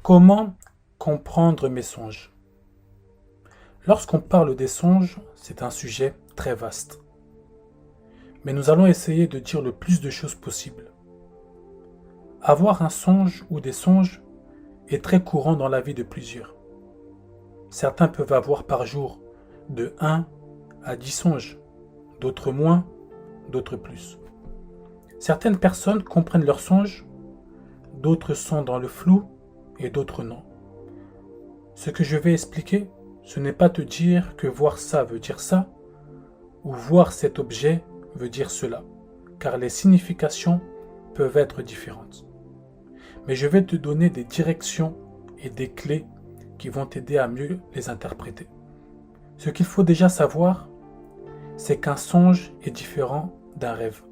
Comment comprendre mes songes? Lorsqu'on parle des songes, c'est un sujet très vaste. Mais nous allons essayer de dire le plus de choses possible. Avoir un songe ou des songes est très courant dans la vie de plusieurs. Certains peuvent avoir par jour de 1 à 10 songes, d'autres moins, d'autres plus. Certaines personnes comprennent leurs songes, d'autres sont dans le flou et d'autres non. Ce que je vais expliquer, ce n'est pas te dire que voir ça veut dire ça, ou voir cet objet veut dire cela, car les significations peuvent être différentes. Mais je vais te donner des directions et des clés qui vont t'aider à mieux les interpréter. Ce qu'il faut déjà savoir, c'est qu'un songe est différent d'un rêve.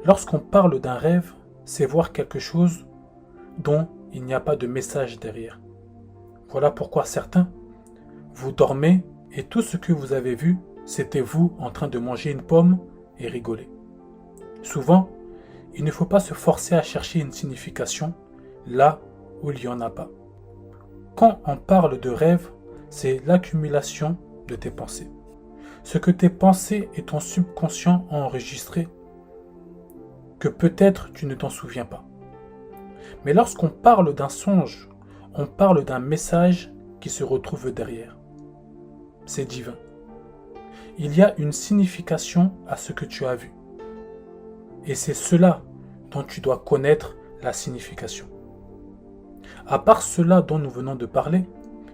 Lorsqu'on parle d'un rêve, c'est voir quelque chose dont il n'y a pas de message derrière. Voilà pourquoi certains, vous dormez et tout ce que vous avez vu, c'était vous en train de manger une pomme et rigoler. Souvent, il ne faut pas se forcer à chercher une signification là où il n'y en a pas. Quand on parle de rêve, c'est l'accumulation de tes pensées. Ce que tes pensées et ton subconscient ont enregistré, que peut-être tu ne t'en souviens pas. Mais lorsqu'on parle d'un songe, on parle d'un message qui se retrouve derrière. C'est divin. Il y a une signification à ce que tu as vu. Et c'est cela dont tu dois connaître la signification. À part cela dont nous venons de parler,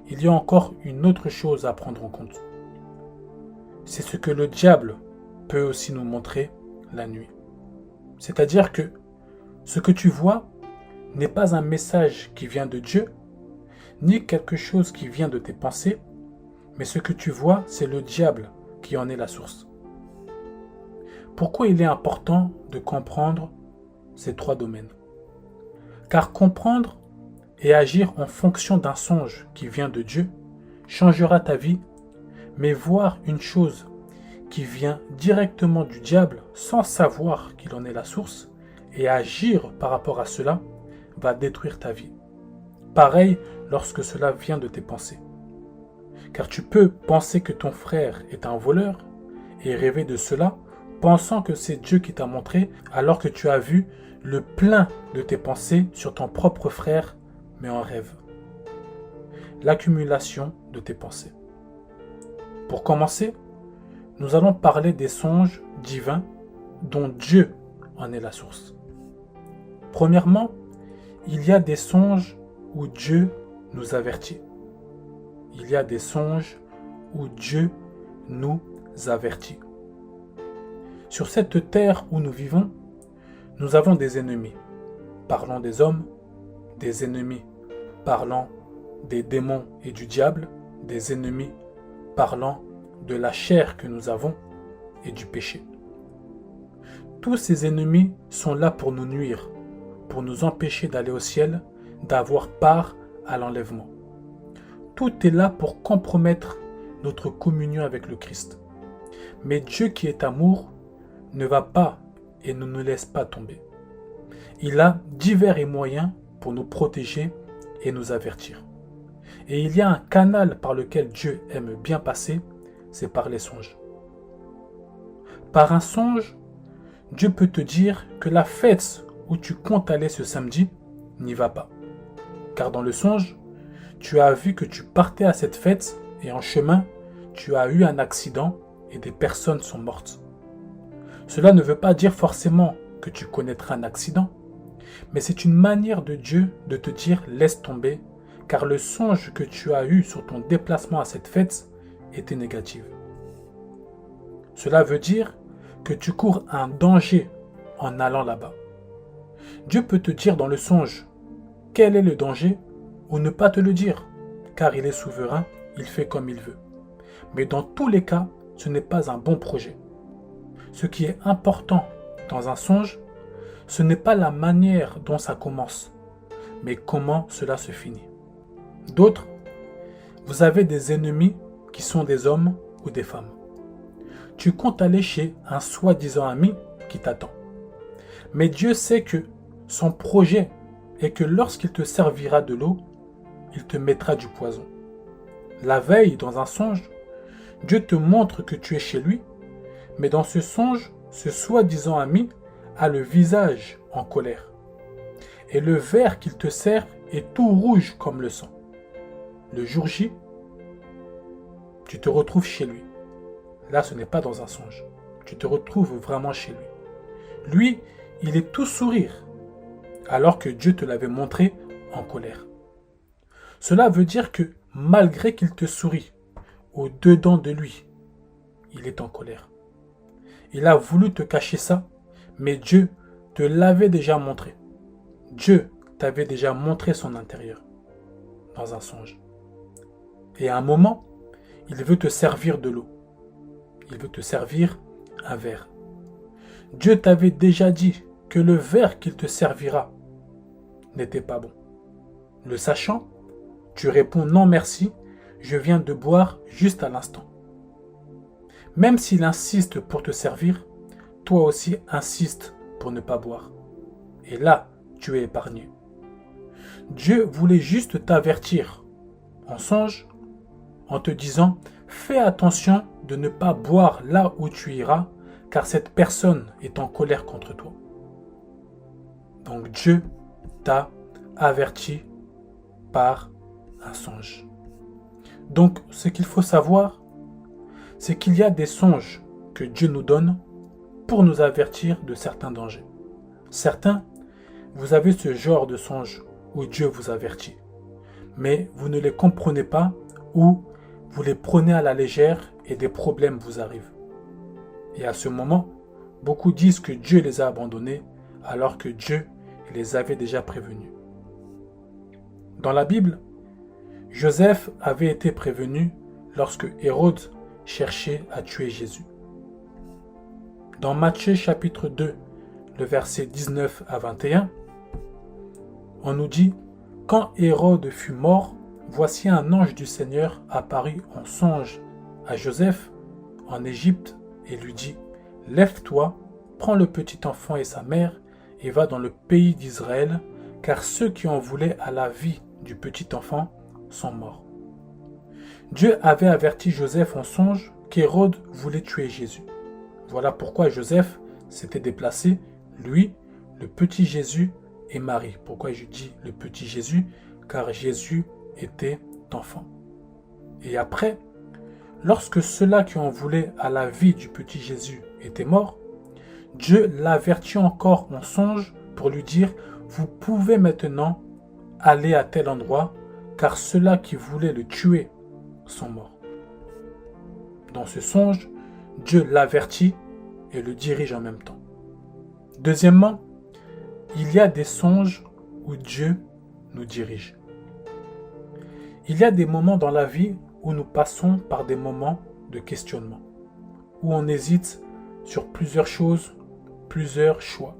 il y a encore une autre chose à prendre en compte. C'est ce que le diable peut aussi nous montrer la nuit. C'est-à-dire que ce que tu vois n'est pas un message qui vient de Dieu, ni quelque chose qui vient de tes pensées, mais ce que tu vois, c'est le diable qui en est la source. Pourquoi il est important de comprendre ces trois domaines? Car comprendre et agir en fonction d'un songe qui vient de Dieu changera ta vie, mais voir une chose qui vient directement du diable sans savoir qu'il en est la source et agir par rapport à cela va détruire ta vie. Pareil lorsque cela vient de tes pensées. Car tu peux penser que ton frère est un voleur et rêver de cela, pensant que c'est Dieu qui t'a montré, alors que tu as vu le plein de tes pensées sur ton propre frère, mais en rêve. L'accumulation de tes pensées. Pour commencer, nous allons parler des songes divins dont Dieu en est la source. Premièrement, il y a des songes où Dieu nous avertit. Il y a des songes où Dieu nous avertit. Sur cette terre où nous vivons, nous avons des ennemis, parlant des hommes, des ennemis parlant des démons et du diable, des ennemis parlant de la chair que nous avons et du péché. Tous ces ennemis sont là pour nous nuire, pour nous empêcher d'aller au ciel, d'avoir part à l'enlèvement. Tout est là pour compromettre notre communion avec le Christ. Mais Dieu qui est amour ne va pas et ne nous laisse pas tomber. Il a divers moyens pour nous protéger et nous avertir. Et il y a un canal par lequel Dieu aime bien passer, c'est par les songes. Par un songe, Dieu peut te dire que la fête où tu comptes aller ce samedi n'y va pas. Car dans le songe, tu as vu que tu partais à cette fête et en chemin, tu as eu un accident et des personnes sont mortes. Cela ne veut pas dire forcément que tu connaîtras un accident, mais c'est une manière de Dieu de te dire laisse tomber, car le songe que tu as eu sur ton déplacement à cette fête était négatif. Cela veut dire que tu cours un danger en allant là-bas. Dieu peut te dire dans le songe quel est le danger ou ne pas te le dire, car il est souverain, il fait comme il veut. Mais dans tous les cas, ce n'est pas un bon projet. Ce qui est important dans un songe, ce n'est pas la manière dont ça commence, mais comment cela se finit. D'autres, vous avez des ennemis qui sont des hommes ou des femmes. Tu comptes aller chez un soi-disant ami qui t'attend. Mais Dieu sait que son projet et que lorsqu'il te servira de l'eau, il te mettra du poison. La veille, dans un songe, Dieu te montre que tu es chez lui, mais dans ce songe, ce soi-disant ami a le visage en colère. Et le verre qu'il te sert est tout rouge comme le sang. Le jour J, tu te retrouves chez lui. Là, ce n'est pas dans un songe. Tu te retrouves vraiment chez lui. Lui, il est tout sourire, alors que Dieu te l'avait montré en colère. Cela veut dire que malgré qu'il te sourit, au-dedans de lui, il est en colère. Il a voulu te cacher ça, mais Dieu te l'avait déjà montré. Dieu t'avait déjà montré son intérieur dans un songe. Et à un moment, il veut te servir de l'eau. Il veut te servir un verre. Dieu t'avait déjà dit que le verre qu'il te servira n'était pas bon. Le sachant, tu réponds non merci, je viens de boire juste à l'instant. Même s'il insiste pour te servir, toi aussi insiste pour ne pas boire. Et là, tu es épargné. Dieu voulait juste t'avertir en songe en te disant « Fais attention de ne pas boire là où tu iras, car cette personne est en colère contre toi. » Donc Dieu t'a averti par un songe. Donc ce qu'il faut savoir, c'est qu'il y a des songes que Dieu nous donne pour nous avertir de certains dangers. Certains, vous avez ce genre de songes où Dieu vous avertit, mais vous ne les comprenez pas ou vous les prenez à la légère et des problèmes vous arrivent. Et à ce moment, beaucoup disent que Dieu les a abandonnés alors que Dieu les avait déjà prévenus. Dans la Bible, Joseph avait été prévenu lorsque Hérode cherchait à tuer Jésus. Dans Matthieu chapitre 2, le verset 19 à 21, on nous dit « Quand Hérode fut mort, voici un ange du Seigneur apparut en songe à Joseph en Égypte et lui dit « Lève-toi, prends le petit enfant et sa mère et va dans le pays d'Israël, car ceux qui en voulaient à la vie du petit enfant sont morts. » Dieu avait averti Joseph en songe qu'Hérode voulait tuer Jésus. Voilà pourquoi Joseph s'était déplacé, lui, le petit Jésus et Marie. Pourquoi je dis le petit Jésus? Car Jésus était enfant. Et après, lorsque ceux-là qui en voulaient à la vie du petit Jésus étaient morts, Dieu l'avertit encore en songe pour lui dire « Vous pouvez maintenant aller à tel endroit, car ceux-là qui voulaient le tuer sont morts. » Dans ce songe, Dieu l'avertit et le dirige en même temps. Deuxièmement, il y a des songes où Dieu nous dirige. Il y a des moments dans la vie où nous passons par des moments de questionnement, où on hésite sur plusieurs choses, plusieurs choix.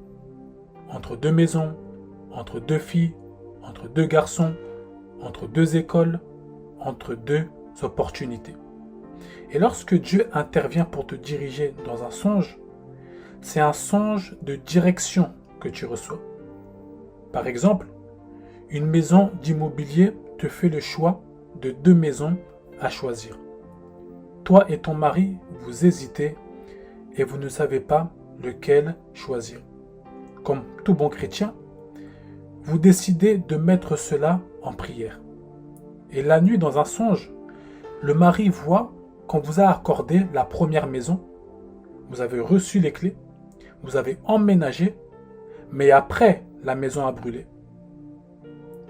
Entre deux maisons, entre deux filles, entre deux garçons, entre deux écoles, entre deux opportunités. Et lorsque Dieu intervient pour te diriger dans un songe, c'est un songe de direction que tu reçois. Par exemple, une maison d'immobilier te fait le choix de deux maisons à choisir. Toi et ton mari, vous hésitez et vous ne savez pas lequel choisir. Comme tout bon chrétien, vous décidez de mettre cela en prière. Et la nuit, dans un songe, le mari voit qu'on vous a accordé la première maison, vous avez reçu les clés, vous avez emménagé, mais après, la maison a brûlé.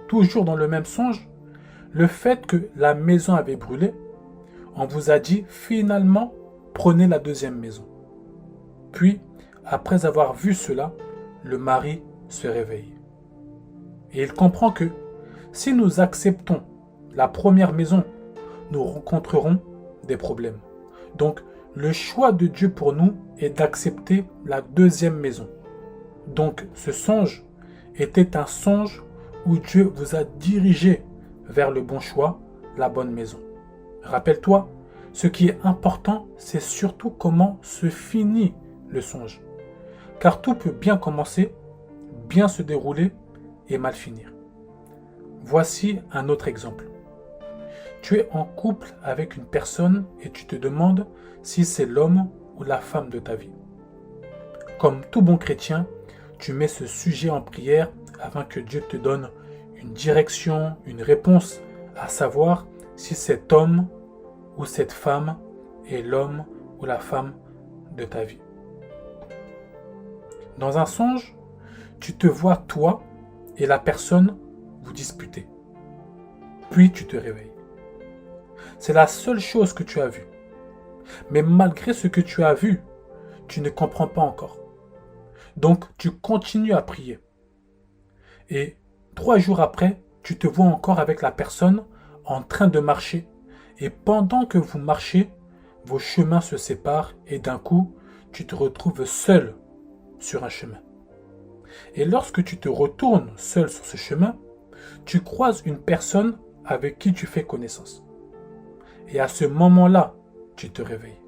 Toujours dans le même songe, le fait que la maison avait brûlé, on vous a dit finalement, prenez la deuxième maison. Puis, après avoir vu cela, le mari se réveille. Et il comprend que si nous acceptons la première maison, nous rencontrerons des problèmes. Donc, le choix de Dieu pour nous est d'accepter la deuxième maison. Donc, ce songe était un songe où Dieu vous a dirigé vers le bon choix, la bonne maison. Rappelle-toi, ce qui est important, c'est surtout comment se finit le songe. Car tout peut bien commencer, bien se dérouler et mal finir. Voici un autre exemple. Tu es en couple avec une personne et tu te demandes si c'est l'homme ou la femme de ta vie. Comme tout bon chrétien, tu mets ce sujet en prière afin que Dieu te donne une direction, une réponse, à savoir si cet homme ou cette femme est l'homme ou la femme de ta vie. Dans un songe, tu te vois toi et la personne vous disputer. Puis tu te réveilles. C'est la seule chose que tu as vue. Mais malgré ce que tu as vu, tu ne comprends pas encore. Donc tu continues à prier. Et 3 jours après, tu te vois encore avec la personne en train de marcher. Et pendant que vous marchez, vos chemins se séparent et d'un coup, tu te retrouves seul sur un chemin. Et lorsque tu te retournes seul sur ce chemin, tu croises une personne avec qui tu fais connaissance. Et à ce moment-là, tu te réveilles.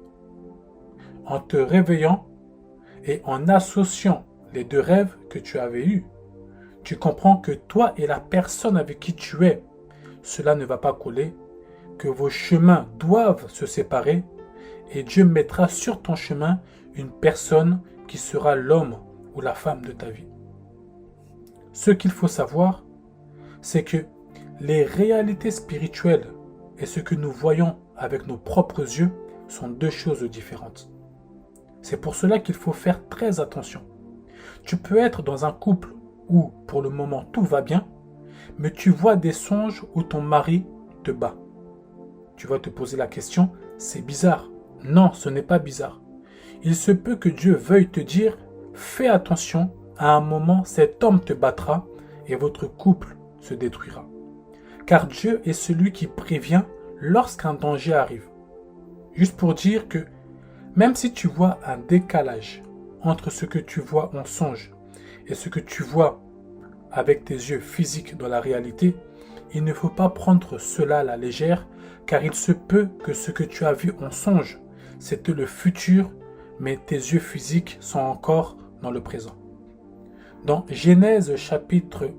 En te réveillant et en associant les 2 rêves que tu avais eus, tu comprends que toi et la personne avec qui tu es, cela ne va pas coller, que vos chemins doivent se séparer et Dieu mettra sur ton chemin une personne qui sera l'homme ou la femme de ta vie. Ce qu'il faut savoir, c'est que les réalités spirituelles et ce que nous voyons avec nos propres yeux sont 2 choses différentes. C'est pour cela qu'il faut faire très attention. Tu peux être dans un couple où, pour le moment, tout va bien, mais tu vois des songes où ton mari te bat. Tu vas te poser la question, c'est bizarre. Non, ce n'est pas bizarre. Il se peut que Dieu veuille te dire, fais attention, à un moment, cet homme te battra et votre couple se détruira. Car Dieu est celui qui prévient lorsqu'un danger arrive. Juste pour dire que même si tu vois un décalage entre ce que tu vois en songe et ce que tu vois avec tes yeux physiques dans la réalité, il ne faut pas prendre cela à la légère, car il se peut que ce que tu as vu en songe, c'était le futur, mais tes yeux physiques sont encore dans le présent. Dans Genèse chapitre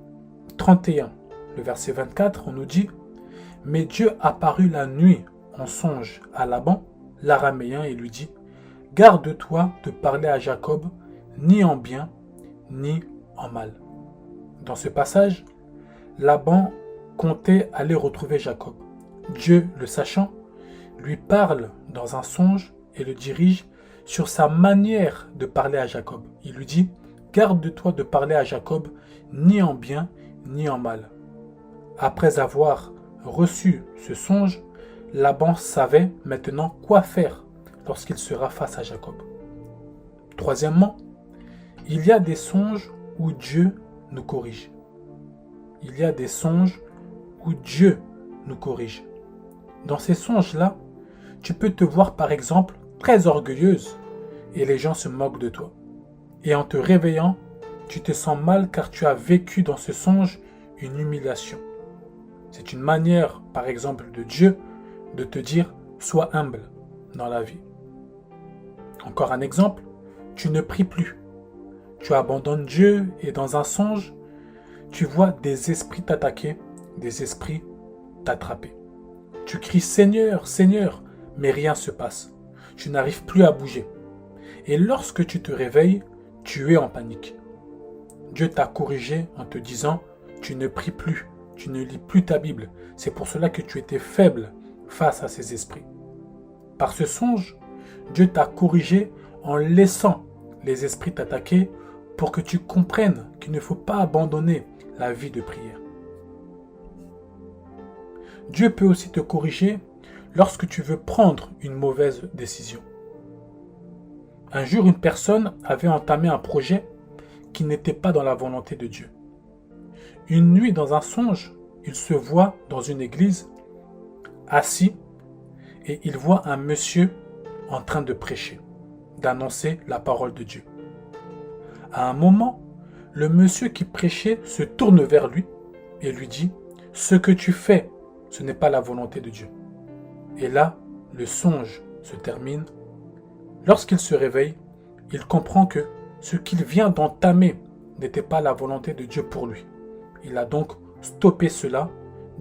31, le verset 24, on nous dit « Mais Dieu apparut la nuit en songe à Laban, l'araméen, et lui dit « Garde-toi de parler à Jacob, ni en bien, ni en mal. » Dans ce passage, Laban comptait aller retrouver Jacob. Dieu, le sachant, lui parle dans un songe et le dirige sur sa manière de parler à Jacob. Il lui dit « Garde-toi de parler à Jacob, ni en bien, ni en mal. » Après avoir reçu ce songe, Laban savait maintenant quoi faire lorsqu'il sera face à Jacob. Troisièmement, il y a des songes où Dieu nous corrige. Il y a des songes où Dieu nous corrige. Dans ces songes-là, tu peux te voir par exemple très orgueilleuse et les gens se moquent de toi. Et en te réveillant, tu te sens mal car tu as vécu dans ce songe une humiliation. C'est une manière, par exemple, de Dieu de te dire « Sois humble dans la vie ». Encore un exemple, tu ne pries plus. Tu abandonnes Dieu et dans un songe, tu vois des esprits t'attaquer, des esprits t'attraper. Tu cries « Seigneur, Seigneur », mais rien ne se passe. Tu n'arrives plus à bouger. Et lorsque tu te réveilles, tu es en panique. Dieu t'a corrigé en te disant « Tu ne pries plus, tu ne lis plus ta Bible. C'est pour cela que tu étais faible face à ces esprits. » Par ce songe, Dieu t'a corrigé en laissant les esprits t'attaquer pour que tu comprennes qu'il ne faut pas abandonner la vie de prière. Dieu peut aussi te corriger lorsque tu veux prendre une mauvaise décision. Un jour, une personne avait entamé un projet qui n'était pas dans la volonté de Dieu. Une nuit, dans un songe, il se voit dans une église, assis, et il voit un monsieur en train de prêcher, d'annoncer la parole de Dieu. À un moment, le monsieur qui prêchait se tourne vers lui et lui dit « Ce que tu fais, ce n'est pas la volonté de Dieu. » Et là, le songe se termine. Lorsqu'il se réveille, il comprend que ce qu'il vient d'entamer n'était pas la volonté de Dieu pour lui. Il a donc stoppé cela.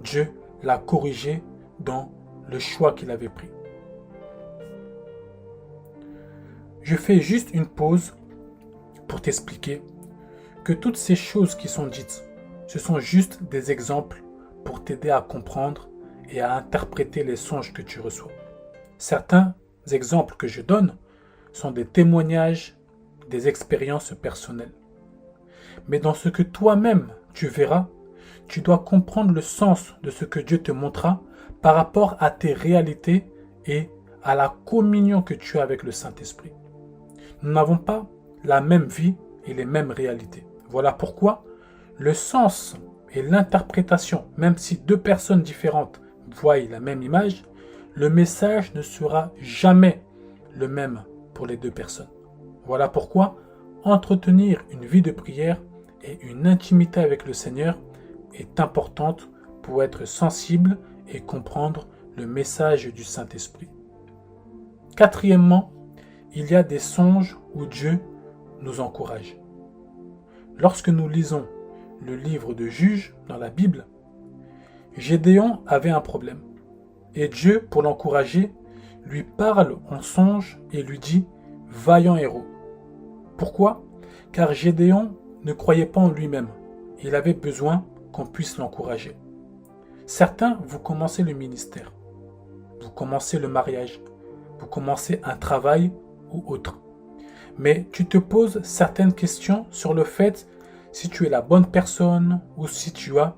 Dieu l'a corrigé dans le choix qu'il avait pris. Je fais juste une pause pour t'expliquer que toutes ces choses qui sont dites, ce sont juste des exemples pour t'aider à comprendre et à interpréter les songes que tu reçois. Certains exemples que je donne sont des témoignages, des expériences personnelles. Mais dans ce que toi-même tu verras, tu dois comprendre le sens de ce que Dieu te montra par rapport à tes réalités et à la communion que tu as avec le Saint-Esprit. Nous n'avons pas la même vie et les mêmes réalités. Voilà pourquoi le sens et l'interprétation, même si deux personnes différentes voient la même image, le message ne sera jamais le même pour les deux personnes. Voilà pourquoi entretenir une vie de prière et une intimité avec le Seigneur est importante pour être sensible et comprendre le message du Saint-Esprit. Quatrièmement, il y a des songes où Dieu nous encourage. Lorsque nous lisons le livre de Juges dans la Bible, Gédéon avait un problème. Et Dieu, pour l'encourager, lui parle en songe et lui dit « Vaillant héros ». Pourquoi ? Car Gédéon ne croyait pas en lui-même. Il avait besoin qu'on puisse l'encourager. Certains, vous commencez le ministère, vous commencez le mariage, vous commencez un travail ou autre. Mais tu te poses certaines questions sur le fait si tu es la bonne personne ou si tu as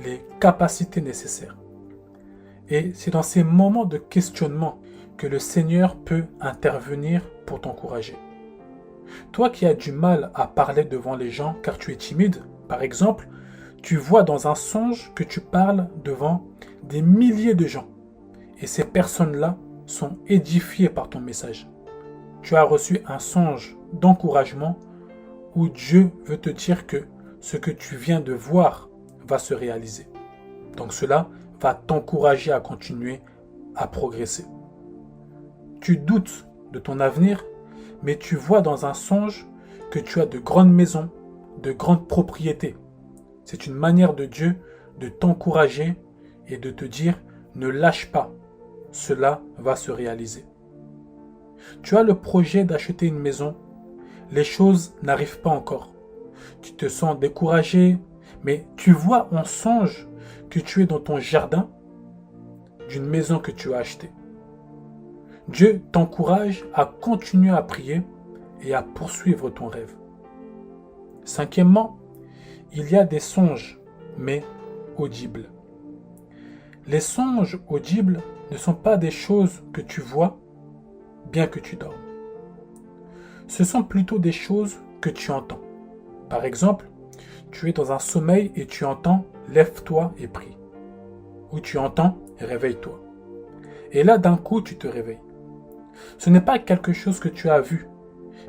les capacités nécessaires. Et c'est dans ces moments de questionnement que le Seigneur peut intervenir pour t'encourager. Toi qui as du mal à parler devant les gens car tu es timide, par exemple, tu vois dans un songe que tu parles devant des milliers de gens. Et ces personnes-là sont édifiées par ton message. Tu as reçu un songe d'encouragement où Dieu veut te dire que ce que tu viens de voir va se réaliser. Donc cela va t'encourager à continuer à progresser. Tu doutes de ton avenir, mais tu vois dans un songe que tu as de grandes maisons, de grandes propriétés. C'est une manière de Dieu de t'encourager et de te dire « Ne lâche pas, cela va se réaliser ». Tu as le projet d'acheter une maison, les choses n'arrivent pas encore. Tu te sens découragé, mais tu vois en songe que tu es dans ton jardin d'une maison que tu as achetée. Dieu t'encourage à continuer à prier et à poursuivre ton rêve. Cinquièmement, il y a des songes, mais audibles. Les songes audibles ne sont pas des choses que tu vois, bien que tu dormes. Ce sont plutôt des choses que tu entends. Par exemple, tu es dans un sommeil et tu entends « lève-toi et prie » ou tu entends « réveille-toi ». Et là, d'un coup, tu te réveilles. Ce n'est pas quelque chose que tu as vu,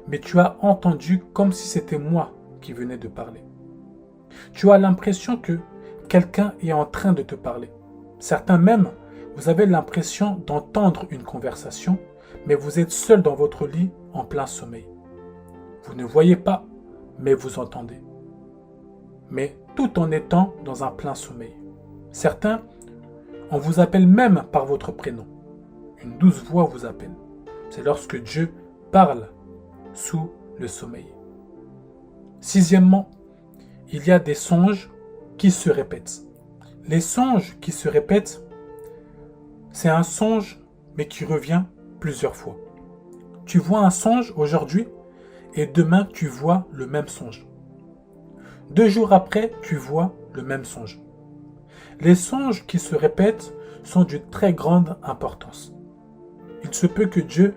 mais tu as entendu comme si c'était moi qui venais de parler. Tu as l'impression que quelqu'un est en train de te parler. Certains même, vous avez l'impression d'entendre une conversation, mais vous êtes seul dans votre lit en plein sommeil. Vous ne voyez pas, mais vous entendez. Mais tout en étant dans un plein sommeil. Certains, on vous appelle même par votre prénom. Une douce voix vous appelle. C'est lorsque Dieu parle sous le sommeil. Sixièmement, il y a des songes qui se répètent. Les songes qui se répètent, c'est un songe mais qui revient plusieurs fois. Tu vois un songe aujourd'hui et demain tu vois le même songe. 2 jours après, tu vois le même songe. Les songes qui se répètent sont d'une très grande importance. Il se peut que Dieu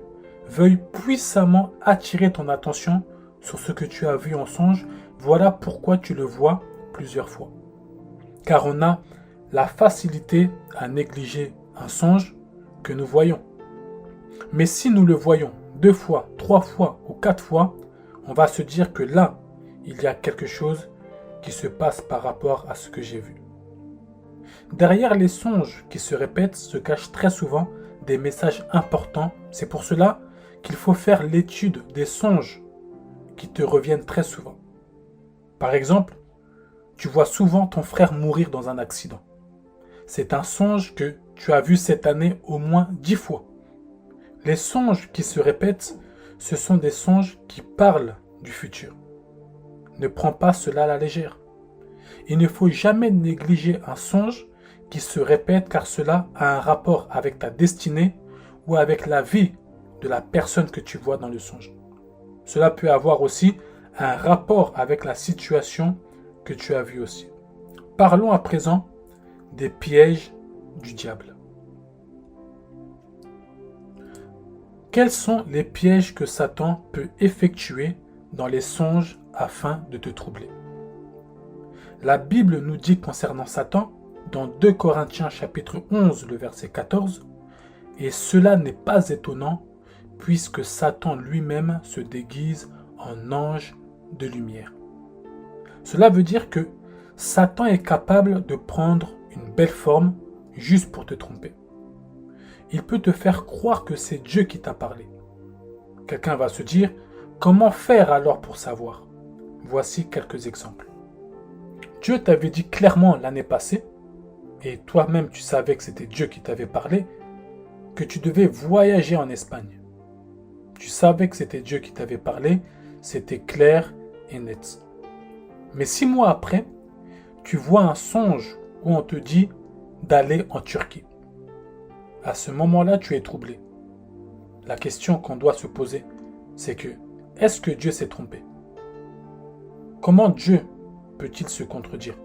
veuille puissamment attirer ton attention sur ce que tu as vu en songe. Voilà pourquoi tu le vois plusieurs fois. Car on a la facilité à négliger un songe que nous voyons. Mais si nous le voyons 2 fois, 3 fois ou 4 fois, on va se dire que là, il y a quelque chose qui se passe par rapport à ce que j'ai vu. Derrière les songes qui se répètent se cachent très souvent des messages importants. C'est pour cela qu'il faut faire l'étude des songes qui te reviennent très souvent. Par exemple, tu vois souvent ton frère mourir dans un accident. C'est un songe que tu as vu cette année au moins 10 fois. Les songes qui se répètent, ce sont des songes qui parlent du futur. Ne prends pas cela à la légère. Il ne faut jamais négliger un songe qui se répète car cela a un rapport avec ta destinée ou avec la vie de la personne que tu vois dans le songe. Cela peut avoir aussi un rapport avec la situation que tu as vue aussi. Parlons à présent des pièges du diable. Quels sont les pièges que Satan peut effectuer dans les songes afin de te troubler? La Bible nous dit concernant Satan, dans 2 Corinthiens chapitre 11, le verset 14, « Et cela n'est pas étonnant, puisque Satan lui-même se déguise en ange de lumière. » Cela veut dire que Satan est capable de prendre une belle forme juste pour te tromper. Il peut te faire croire que c'est Dieu qui t'a parlé. Quelqu'un va se dire, comment faire alors pour savoir? Voici quelques exemples. Dieu t'avait dit clairement l'année passée, et toi-même tu savais que c'était Dieu qui t'avait parlé, que tu devais voyager en Espagne. Tu savais que c'était Dieu qui t'avait parlé, c'était clair et net. Mais 6 mois après, tu vois un songe où on te dit d'aller en Turquie. À ce moment-là, tu es troublé. La question qu'on doit se poser, c'est que, est-ce que Dieu s'est trompé? Comment Dieu peut-il se contredire?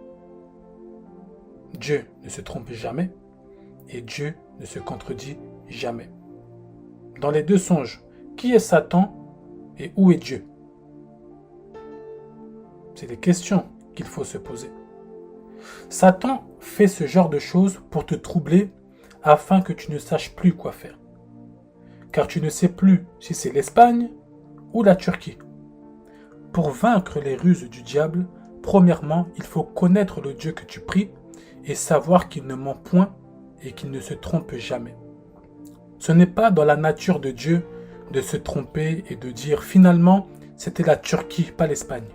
Dieu ne se trompe jamais et Dieu ne se contredit jamais. Dans les deux songes, qui est Satan et où est Dieu? C'est des questions qu'il faut se poser. Satan fait ce genre de choses pour te troubler afin que tu ne saches plus quoi faire. Car tu ne sais plus si c'est l'Espagne ou la Turquie. Pour vaincre les ruses du diable, premièrement, il faut connaître le Dieu que tu pries et savoir qu'il ne ment point et qu'il ne se trompe jamais. Ce n'est pas dans la nature de Dieu de se tromper et de dire finalement c'était la Turquie, pas l'Espagne.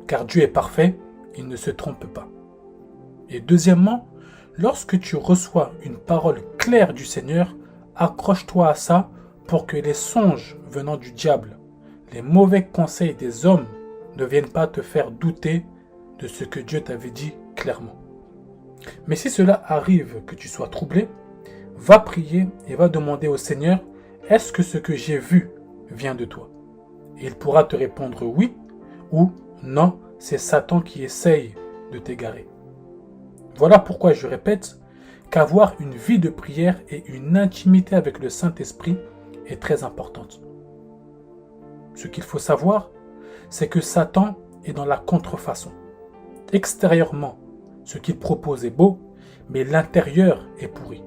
Car Dieu est parfait, il ne se trompe pas. Et deuxièmement, lorsque tu reçois une parole claire du Seigneur, accroche-toi à ça pour que les songes venant du diable, les mauvais conseils des hommes ne viennent pas te faire douter de ce que Dieu t'avait dit clairement. Mais si cela arrive que tu sois troublé, va prier et va demander au Seigneur, est-ce que ce que j'ai vu vient de toi? Et il pourra te répondre oui ou non, c'est Satan qui essaye de t'égarer. Voilà pourquoi je répète qu'avoir une vie de prière et une intimité avec le Saint-Esprit est très importante. Ce qu'il faut savoir, c'est que Satan est dans la contrefaçon. Extérieurement, ce qu'il propose est beau, mais l'intérieur est pourri.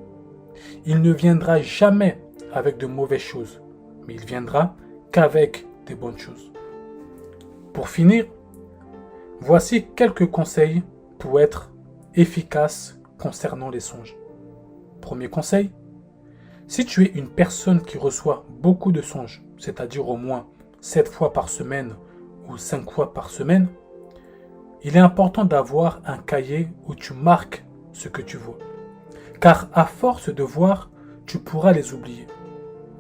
Il ne viendra jamais avec de mauvaises choses, mais il viendra qu'avec des bonnes choses. Pour finir, voici quelques conseils pour être efficace concernant les songes. Premier conseil, si tu es une personne qui reçoit beaucoup de songes, c'est-à-dire au moins 7 fois par semaine ou 5 fois par semaine, il est important d'avoir un cahier où tu marques ce que tu vois. Car à force de voir, tu pourras les oublier.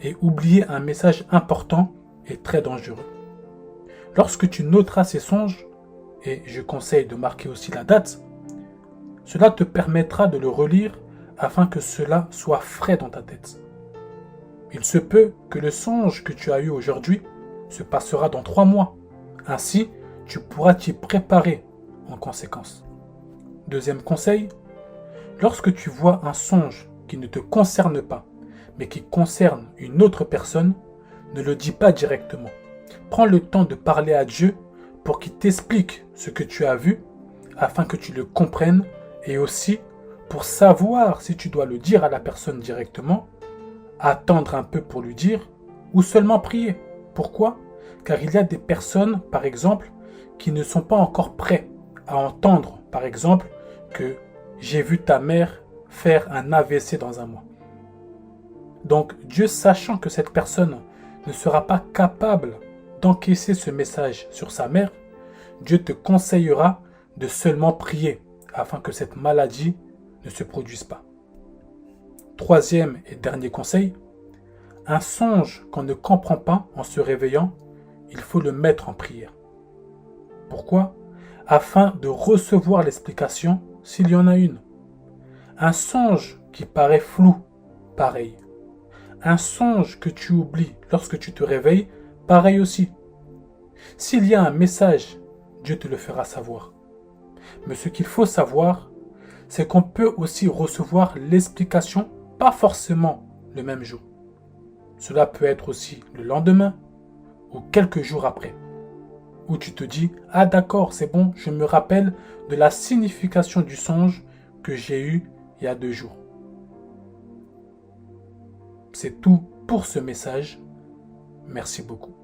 Et oublier un message important est très dangereux. Lorsque tu noteras ces songes, et je conseille de marquer aussi la date, cela te permettra de le relire afin que cela soit frais dans ta tête. Il se peut que le songe que tu as eu aujourd'hui se passera dans 3 mois. Ainsi, tu pourras t'y préparer en conséquence. Deuxième conseil, lorsque tu vois un songe qui ne te concerne pas, mais qui concerne une autre personne, ne le dis pas directement. Prends le temps de parler à Dieu pour qu'il t'explique ce que tu as vu, afin que tu le comprennes, et aussi pour savoir si tu dois le dire à la personne directement, attendre un peu pour lui dire, ou seulement prier. Pourquoi? Car il y a des personnes, par exemple, qui ne sont pas encore prêts à entendre, par exemple, que j'ai vu ta mère faire un AVC dans un mois. Donc, Dieu, sachant que cette personne ne sera pas capable d'encaisser ce message sur sa mère, Dieu te conseillera de seulement prier afin que cette maladie ne se produise pas. Troisième et dernier conseil, un songe qu'on ne comprend pas en se réveillant, il faut le mettre en prière. Pourquoi? Afin de recevoir l'explication s'il y en a une. Un songe qui paraît flou, pareil. Un songe que tu oublies lorsque tu te réveilles, pareil aussi. S'il y a un message, Dieu te le fera savoir. Mais ce qu'il faut savoir, c'est qu'on peut aussi recevoir l'explication, pas forcément le même jour. Cela peut être aussi le lendemain ou quelques jours après, où tu te dis « Ah d'accord, c'est bon, je me rappelle de la signification du songe que j'ai eu il y a 2 jours. » C'est tout pour ce message. Merci beaucoup.